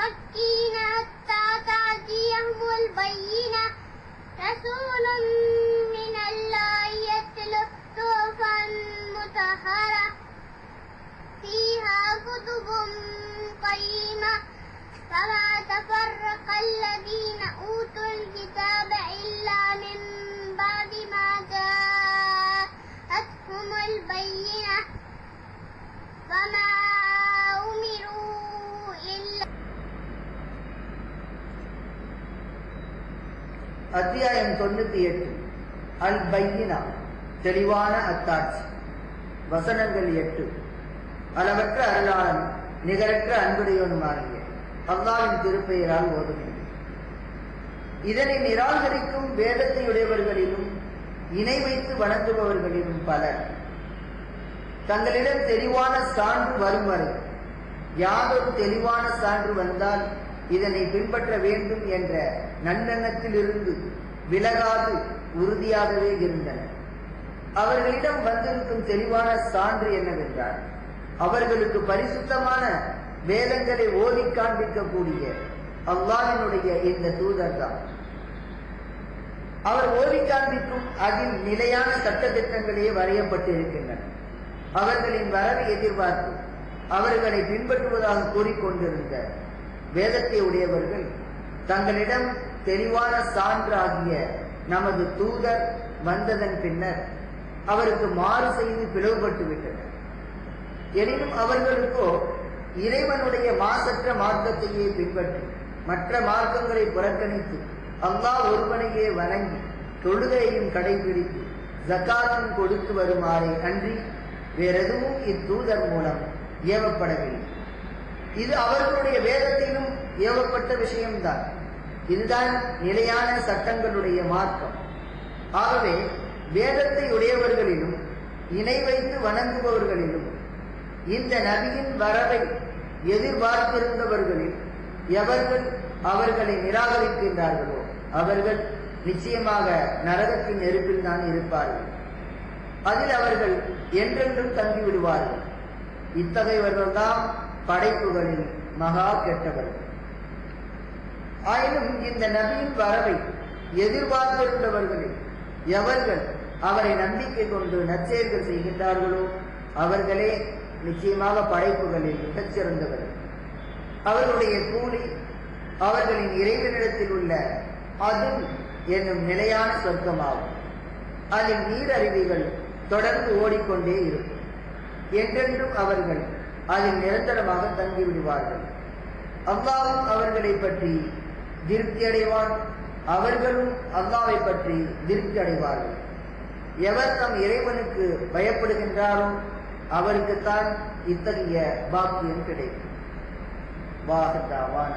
متفكين حتى تأتيهم البينة رسول من الله يتلو صحفا مطهرة فيها كتب قيمة فما تفرق الذين أوتوا الكتاب إلا من بعد ما جاءتهم البينة وما أمروا إلا அத்தியாயம் 98 அல் பையினா தெளிவான அத்தாட்சி. வசனங்கள் 8. அளவற்ற அருளாளன் நிகரற்ற அன்புடையவனுமாகிய அல்லாஹ்வின் திருப்பெயரால் ஓதுகிறேன். இதனை நிராகரிக்கும் வேதத்தை உடையவர்களிலும் இணை வைத்து வணங்குபவர்களிலும் பலர் தங்களிடம் தெளிவான சான்று வரும் வரை யாதொரு தெளிவான சான்று வந்தால் இதனை பின்பற்ற வேண்டும் என்ற நன்னெண்ணத்திலிருந்து விலகாது உறுதியாகவே இருந்தனர். அவர்களிடம் வந்திருக்கும் தெளிவான சான்று என்னவென்றால், அவர்களுக்கு பரிசுத்தமான வேதங்களை ஓதி காண்பிக்கக்கூடிய அல்லாஹ்வினுடைய இந்த தூதர் தான். அவர் ஓதி காண்பிக்கும் அதில் நிலையான சட்ட திட்டங்களே வரையப்பட்டிருக்கின்றன. அவர்களின் வரவை எதிர்பார்த்து அவர்களை பின்பற்றுவதாக கூறிக்கொண்டிருந்த வேதத்தை உடையவர்கள் தங்களிடம் தெளிவான சான்றாகிய நமது தூதர் வந்ததன் பின்னர் அவருக்கு மாறு செய்து பிளவுபட்டு விட்டனர். எனினும் அவர்களுக்கோ இறைவனுடைய மாசற்ற மார்க்கத்தையே பின்பற்றி மற்ற மார்க்கங்களை புறக்கணித்து அல்லாஹ் ஒருவனையே வணங்கி தொழுகையையும் கடைபிடித்து ஜகாத்தும் கொடுத்து வருமாறே அன்றி வேறெதுவும் இத்தூதர் மூலம் ஏவப்படவில்லை. இது அவர்களுடைய வேதத்திலும் ஏவப்பட்ட விஷயம்தான். இதுதான் நிலையான சட்டங்களுடைய மார்க்கம். ஆகவே வேதத்தை உடையவர்களிலும் இணை வைத்து வணங்குபவர்களிலும் இந்த நபியின் வரவை எதிர்பார்த்திருந்தவர்களில் எவர்கள் அவர்களை நிராகரிக்கின்றார்களோ அவர்கள் நிச்சயமாக நரகத்தின் நெருப்பில் தான் இருப்பார்கள். அதில் அவர்கள் என்றென்றும் தங்கிவிடுவார்கள். இத்தகையவர்கள்தான் படைப்புகளில் மகா கெட்டவர்கள். ஆயினும் இந்த நபியின் வரவை எதிர்பார்த்திருந்தவர்களில் எவர்கள் அவரை நம்பிக்கை கொண்டு நற்செயல்கள் செய்கின்றார்களோ அவர்களே நிச்சயமாக படைப்புகளில் மிகச்சிறந்தவர்கள். அவர்களுடைய கூலி அவர்களின் இறைவனிடத்தில் உள்ள அதுல் என்னும் நிலையான சொர்க்கமாகும். அதில் நீரருவிகள் தொடர்ந்து ஓடிக்கொண்டே இருக்கும். என்றென்றும் அவர்கள் அதில் நிரந்தரமாக தங்கிவிடுவார்கள். அல்லாஹ்வும் அவர்களை பற்றி திருப்தி அடைவான், அவர்களும் அல்லாஹ்வை பற்றி திருப்தி அடைவார்கள். எவர் தம் இறைவனுக்கு பயப்படுகின்றாரோ அவருக்குத்தான் இத்தகைய பாக்கியம் கிடைக்கும். வாஹதாவான